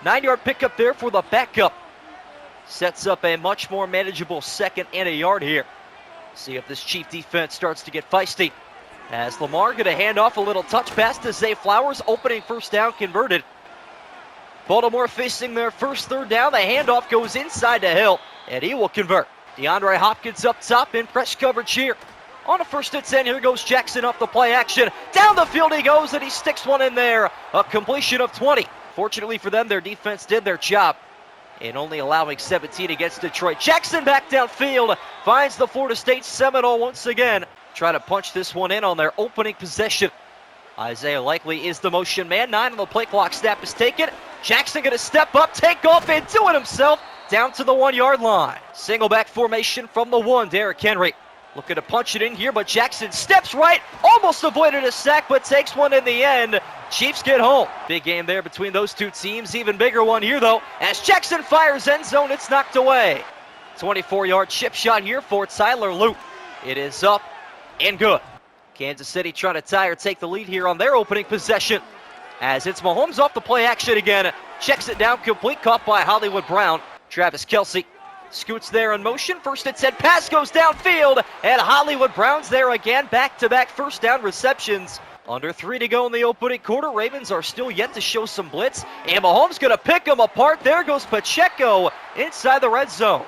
9-yard pickup there for the backup. Sets up a much more manageable 2nd and a yard here. See if this Chief defense starts to get feisty. As Lamar going to hand off a little touch pass to Zay Flowers. Opening first down converted. Baltimore facing their first 3rd down. The handoff goes inside to Hill, and he will convert. DeAndre Hopkins up top in press coverage here. On a 1st and 10, here goes Jackson up the play action. Down the field he goes, and he sticks one in there. A completion of 20. Fortunately for them, their defense did their job in only allowing 17 against Detroit. Jackson back downfield, finds the Florida State Seminole once again. Try to punch this one in on their opening possession. Isaiah Likely is the motion man. 9 on the play clock. Snap is taken. Jackson going to step up, take off, and do it himself down to the 1-yard line. Single back formation from the 1. Derrick Henry looking to punch it in here, but Jackson steps right, almost avoided a sack, but takes one in the end. Chiefs get home. Big game there between those two teams. Even bigger one here, though, as Jackson fires end zone. It's knocked away. 24-yard chip shot here for Tyler Loop. It is up and good. Kansas City trying to tie or take the lead here on their opening possession, as it's Mahomes off the play action again. Checks it down complete, caught by Hollywood Brown. Travis Kelce scoots there in motion. 1st and 10, pass goes downfield, and Hollywood Brown's there again. Back-to-back first down receptions. Under 3 to go in the opening quarter. Ravens are still yet to show some blitz, and Mahomes going to pick them apart. There goes Pacheco inside the red zone.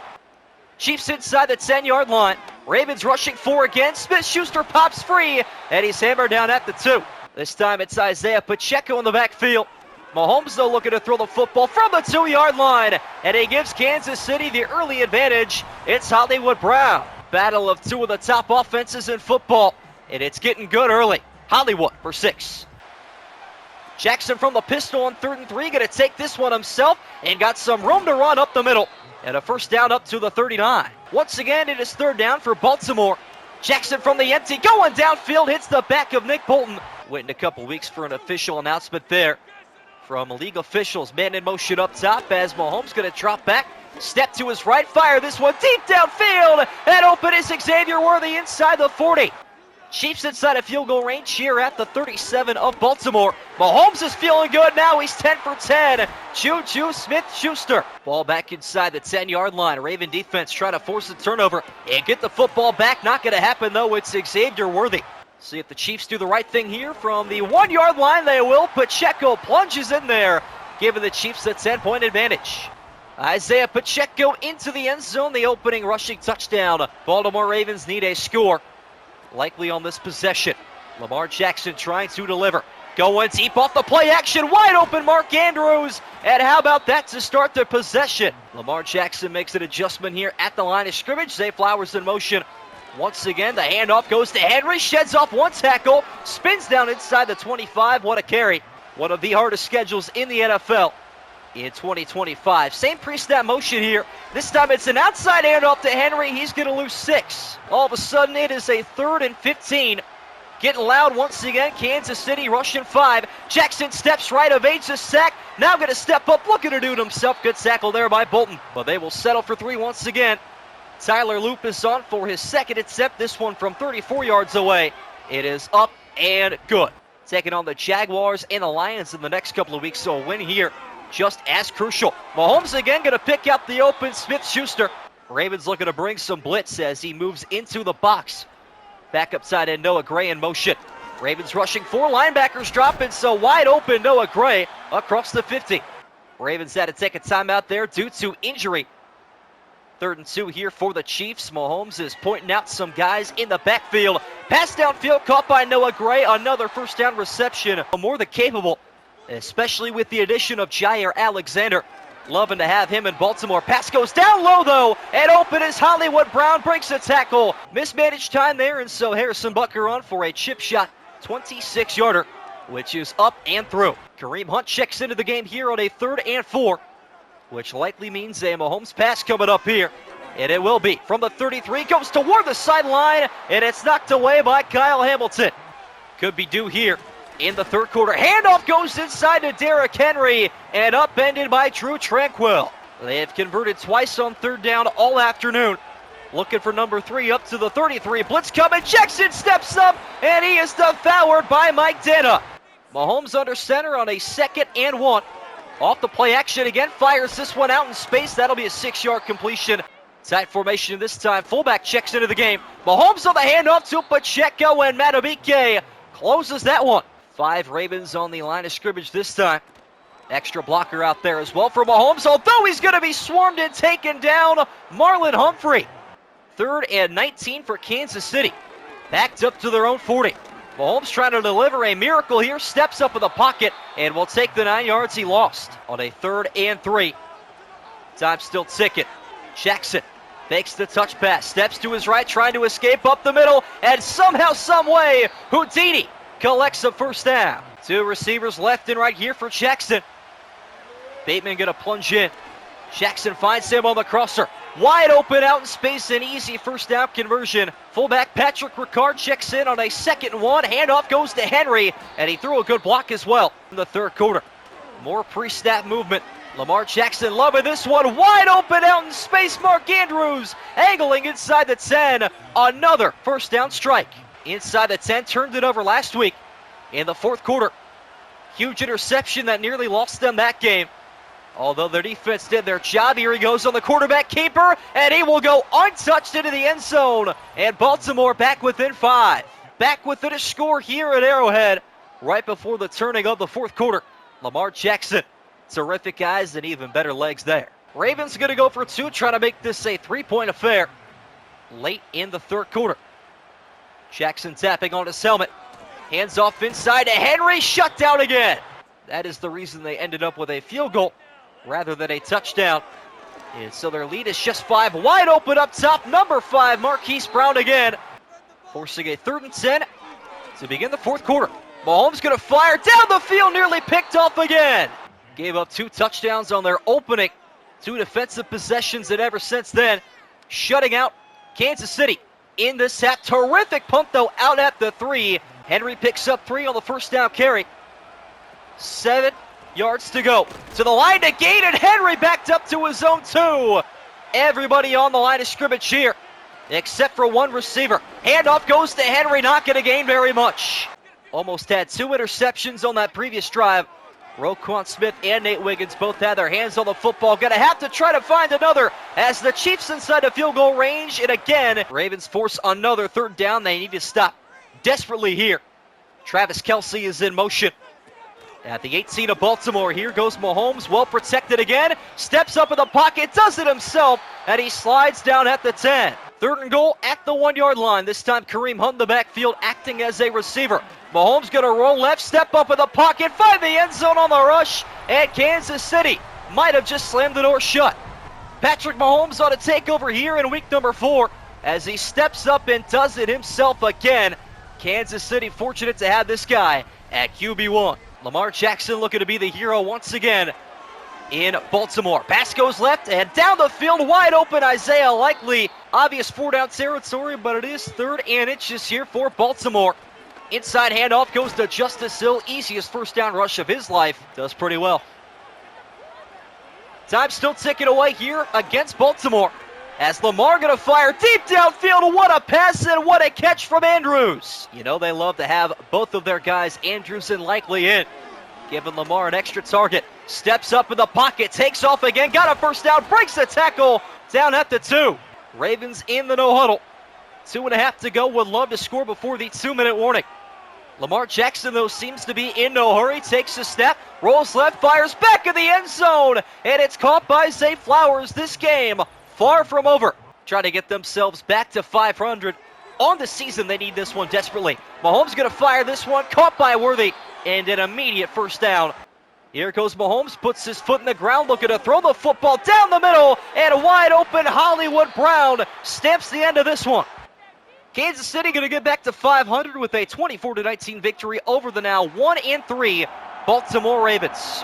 Chiefs inside the 10-yard line. Ravens rushing 4 again. Smith-Schuster pops free, and he's hammered down at the 2. This time it's Isaiah Pacheco in the backfield. Mahomes, though, looking to throw the football from the 2-yard line, and he gives Kansas City the early advantage. It's Hollywood Brown. Battle of 2 of the top offenses in football, and it's getting good early. Hollywood for 6. Jackson from the pistol on 3rd and 3, going to take this one himself, and got some room to run up the middle. And a first down up to the 39. Once again, it is 3rd down for Baltimore. Jackson from the empty, going downfield, hits the back of Nick Bolton. Waiting a couple weeks for an official announcement there from league officials. Man in motion up top as Mahomes going to drop back. Step to his right, fire this one deep downfield. And open is Xavier Worthy inside the 40. Chiefs inside of field goal range here at the 37 of Baltimore. Mahomes is feeling good now. He's 10 for 10. Juju Smith-Schuster. Ball back inside the 10-yard line. Raven defense trying to force a turnover and get the football back. Not going to happen, though. It's Xavier Worthy. See if the Chiefs do the right thing here from the 1-yard line. They will. Pacheco plunges in there, giving the Chiefs a 10-point advantage. Isaiah Pacheco into the end zone. The opening rushing touchdown. Baltimore Ravens need a score. Likely on this possession. Lamar Jackson trying to deliver. Going deep off the play action. Wide open Mark Andrews. And how about that to start the possession? Lamar Jackson makes an adjustment here at the line of scrimmage. Zay Flowers in motion. Once again, the handoff goes to Henry. Sheds off one tackle. Spins down inside the 25. What a carry. One of the hardest schedules in the NFL in 2025. Same pre-snap motion here. This time it's an outside handoff to Henry. He's going to lose 6. All of a sudden it is a 3rd and 15. Getting loud once again. Kansas City rushing 5. Jackson steps right, evades a sack. Now going to step up, looking to do it himself. Good tackle there by Bolton. But they will settle for 3 once again. Tyler Loop is on for his 2nd attempt. This one from 34 yards away. It is up and good. Taking on the Jaguars and the Lions in the next couple of weeks. So a win here just as crucial. Mahomes again going to pick out the open Smith-Schuster. Ravens looking to bring some blitz as he moves into the box. Back up tight end Noah Gray in motion. Ravens rushing 4 linebackers dropping, so wide open Noah Gray across the 50. Ravens had to take a timeout there due to injury. 3rd and 2 here for the Chiefs. Mahomes is pointing out some guys in the backfield. Pass downfield caught by Noah Gray. Another first down reception. More than capable, especially with the addition of Jair Alexander. Loving to have him in Baltimore. Pass goes down low, though, and open is Hollywood Brown. Breaks a tackle. Mismanaged time there, and so Harrison Butker on for a chip shot 26-yarder, which is up and through. Kareem Hunt checks into the game here on a 3rd and 4, which likely means a Mahomes pass coming up here. And it will be from the 33. Goes toward the sideline, and it's knocked away by Kyle Hamilton. Could be due here in the 3rd quarter. Handoff goes inside to Derrick Henry and upended by Drew Tranquill. They have converted twice on 3rd down all afternoon. Looking for number 3 up to the 33. Blitz coming. Jackson steps up and he is devoured by Mike Dana. Mahomes under center on a 2nd and 1. Off the play action again, fires this one out in space. That'll be a 6-yard completion. Tight formation this time. Fullback checks into the game. Mahomes on the handoff to Pacheco, and Madubuike closes that one. 5 Ravens on the line of scrimmage this time. Extra blocker out there as well for Mahomes, although he's going to be swarmed and taken down. Marlon Humphrey. 3rd and 19 for Kansas City. Backed up to their own 40. Mahomes trying to deliver a miracle here. Steps up in the pocket and will take the 9 yards he lost on a 3rd and 3. Time still ticking. Jackson fakes the touch pass. Steps to his right, trying to escape up the middle. And somehow, some way, Houdini collects a first down. 2 receivers left and right here for Jackson. Bateman going to plunge in. Jackson finds him on the crosser. Wide open out in space, an easy first down conversion. Fullback Patrick Ricard checks in on a 2nd and 1. Handoff goes to Henry, and he threw a good block as well in the 3rd quarter. More pre-snap movement. Lamar Jackson loving this one. Wide open out in space. Mark Andrews angling inside the 10. Another first down strike. Inside the 10, turned it over last week in the 4th quarter. Huge interception that nearly lost them that game. Although their defense did their job, here he goes on the quarterback keeper, and he will go untouched into the end zone. And Baltimore back within 5. Back within a score here at Arrowhead right before the turning of the 4th quarter. Lamar Jackson, terrific eyes and even better legs there. Ravens going to go for 2, trying to make this a 3-point affair late in the 3rd quarter. Jackson tapping on his helmet. Hands off inside to Henry, shut down again. That is the reason they ended up with a field goal rather than a touchdown. And so their lead is just 5. Wide open up top, number 5, Marquise Brown again. Forcing a 3rd and 10 to begin the 4th quarter. Mahomes going to fire down the field, nearly picked off again. Gave up 2 touchdowns on their opening 2 defensive possessions, and ever since then, shutting out Kansas City in this half. Terrific punt, though, out at the 3. Henry picks up 3 on the first down carry. 7 yards to go. To the line to gain, and Henry backed up to his own 2. Everybody on the line of scrimmage here, except for 1 receiver. Handoff goes to Henry, not going to gain very much. Almost had 2 interceptions on that previous drive. Roquan Smith and Nate Wiggins both had their hands on the football. Going to have to try to find another as the Chiefs inside the field goal range. And again, Ravens force another 3rd down. They need to stop desperately here. Travis Kelce is in motion. At the 18 of Baltimore, here goes Mahomes, well protected again. Steps up in the pocket, does it himself, and he slides down at the 10. 3rd and goal at the 1-yard line. This time Kareem Hunt in the backfield acting as a receiver. Mahomes going to roll left, step up in the pocket, find the end zone on the rush, and Kansas City might have just slammed the door shut. Patrick Mahomes on a takeover here in week number 4 as he steps up and does it himself again. Kansas City fortunate to have this guy at QB1. Lamar Jackson looking to be the hero once again in Baltimore. Pass goes left and down the field, wide open Isaiah Likely. Obvious 4-down territory, but it is 3rd and inches here for Baltimore. Inside handoff goes to Justice Hill. Easiest first down rush of his life. Does pretty well. Time still ticking away here against Baltimore as Lamar going to fire deep downfield. What a pass and what a catch from Andrews. You know they love to have both of their guys, Andrews and Likely, in. Giving Lamar an extra target. Steps up in the pocket, takes off again, got a first down, breaks the tackle down at the 2. Ravens in the no huddle. 2.5 to go, would love to score before the 2-minute warning. Lamar Jackson, though, seems to be in no hurry, takes a step, rolls left, fires back in the end zone, and it's caught by Zay Flowers. This game far from over. Trying to get themselves back to 500 on the season. They need this one desperately. Mahomes going to fire this one, caught by Worthy, and an immediate first down. Here goes Mahomes, puts his foot in the ground, looking to throw the football down the middle, and wide open Hollywood Brown stamps the end of this one. Kansas City going to get back to 500 with a 24-19 victory over the now 1-3 Baltimore Ravens.